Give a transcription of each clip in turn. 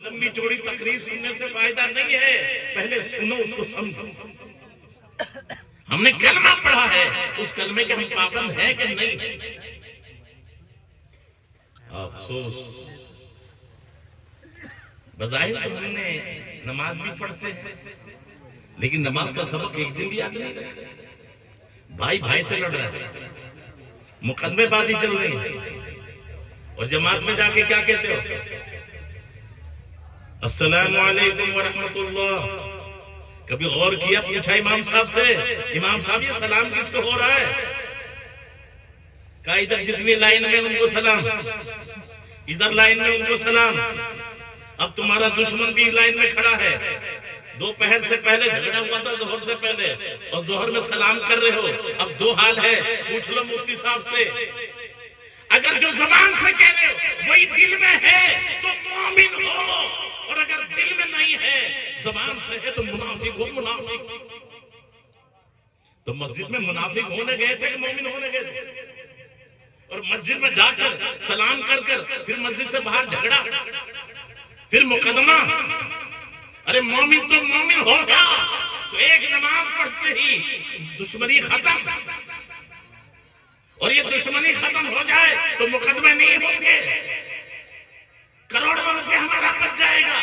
लंबी चौड़ी तकरीर सुनने से फायदा नहीं है, पहले सुनो उसको समझो। हमने कलमा पढ़ा है, उस कलमे के हम पाबंद हैं कि नहीं? अफसोस, बज़ाहिर तो हमने नमाज भी पढ़ते हैं, लेकिन नमाज का सबक एक दिन भी याद नहीं रखा। भाई भाई से लड़ रहा है, मुकदमेबाजी चल रही है, और जमात में जाके क्या कहते हो? अस्सलामु अलैकुम व रहमतुल्लाह। कभी गौर किया, पूछा इमाम साहब से, इमाम साहब ये सलाम किसको हो रहा है? कहा इधर जितनी लाइन में उनको सलाम, इधर लाइन में उनको सलाम। अब तुम्हारा दुश्मन भी लाइन में खड़ा है, दोपहर से पहले झगड़ा हुआ था जोहर से पहले, और जोहर में सलाम कर रहे हो। अब दो हाल है, पूछ लो मुफ्ती साहब से। अगर जो जबान से कह रहे हो वही दिल में है तो मोमिन हो, और अगर दिल में नहीं है, जबान से है तो मुनाफिक हो। मुनाफिक तो मस्जिद में मुनाफिक होने गए थे कि मोमिन होने गए थे? और मस्जिद में जाकर सलाम कर कर फिर मस्जिद से बाहर झगड़ा, फिर मुकदमा। अरे मोमिन तो मोमिन हो गया तो एक नमाज पढ़ते ही दुश्मनी खत्म, और ये दुश्मनी खत्म हो जाए तो मुकदमे नहीं होंगे, करोड़ों रुपए हमारा बच जाएगा।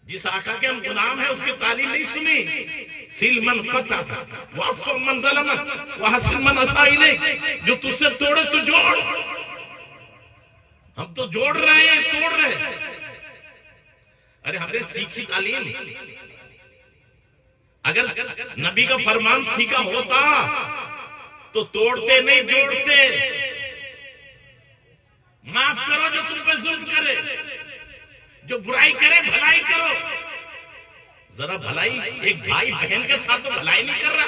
जिस आका के हम गुलाम है उसकी तालीम नहीं सुनी। सिल मन कता वाफ़ मन ज़लम वहसिल मन असा इलैक। जो तुझसे तोड़े तो जोड़। हम तो जोड़ रहे हैं, तोड़ रहे हैं। अरे हमने सीखी तालीम, अगर नबी का फरमान सीखा होता तो तोड़ते नहीं जोड़ते। माफ करो जो तुम पे जुल्म करे, जो बुराई करे भलाई करो। जरा भलाई, एक भाई बहन के साथ तो भलाई नहीं कर रहा,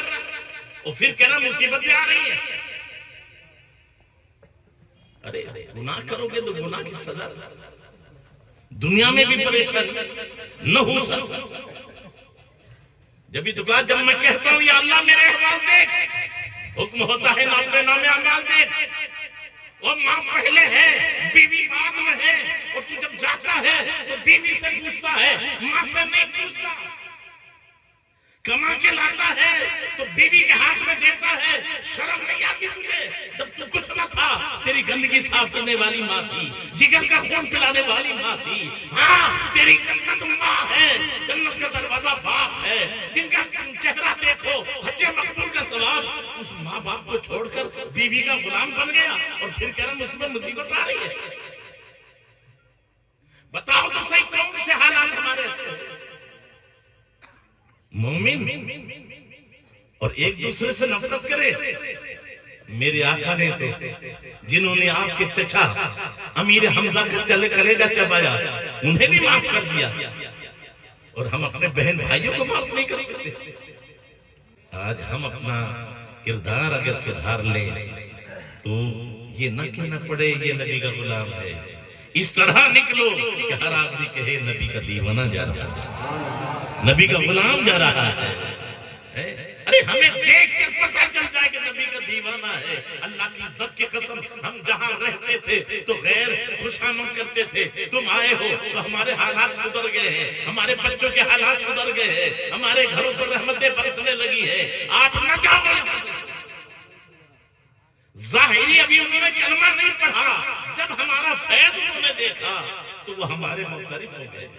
और फिर कहना मुसीबतें आ रही है। अरे गुनाह करोगे तो गुनाह की सजा दुनिया में भी परेशानी न हो सकता। जब भी दुआ, जब मैं कहता हूं या अल्लाह मेरे अहवाल देख, हुक्म होता है ना अपने नामे अमाल देख। वो माँ पहले है, बीवी बाद में है, और तू जब जाता है तो बीवी से पूछता है, माँ से नहीं पूछता। कमा के लाता है तो बीवी के हाथ में देता है। शर्म नहीं आती तुझे? जब तू कुछ न था, तेरी गंदगी साफ करने वाली माँ थी, जिगर का खून पिलाने वाली माँ थी। हाँ, तेरी जन्नत माँ है, जन्नत का दरवाजा बाप है, जिनका चेहरा देखो हज्जे मकबूल का सवाब। उस माँ बाप को छोड़कर बीवी का गुलाम बन गया, और फिर कह रहा मुझमें मुसीबत आ रही है। बताओ तो सही, कौन से हालात हमारे अच्छे? मोमिन और एक दूसरे से नफरत करे। मेरे आका ने तो, जिन्होंने आपके चचा अमीर हमजा का चले कलेजा चबाया, उन्हें भी माफ कर दिया, और हम अपने बहन भाइयों को माफ नहीं करेंगे। आज हम अपना किरदार अगर सुधार लें तो ये न कहना पड़े ये नबी का गुलाम है। इस तरह निकलो कि हर आदमी कहे नबी का दीवाना जा रहा है, नबी का गुलाम जा रहा है। अरे हमें देख कर पता चल जाए कि नबी का दीवाना है। अल्लाह की इज्जत की कसम, हम जहां रहते थे तो गैर खुशामद करते थे, तुम आए हो तो हमारे हालात सुधर गए हैं, हमारे बच्चों के हालात सुधर गए हैं, हमारे घरों पर रहमतें बरसने लगी है। आप न जाओ। जाहिरी अभी उन्होंने कलमा नहीं पढ़ा, जब हमारा फैज़ उन्होंने देखा तो वो हमारे मुतरिफ हो गए।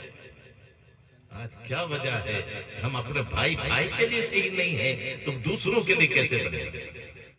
आज क्या वजह है? हम अपने भाई भाई के लिए सही नहीं है तो दूसरों के लिए कैसे बने?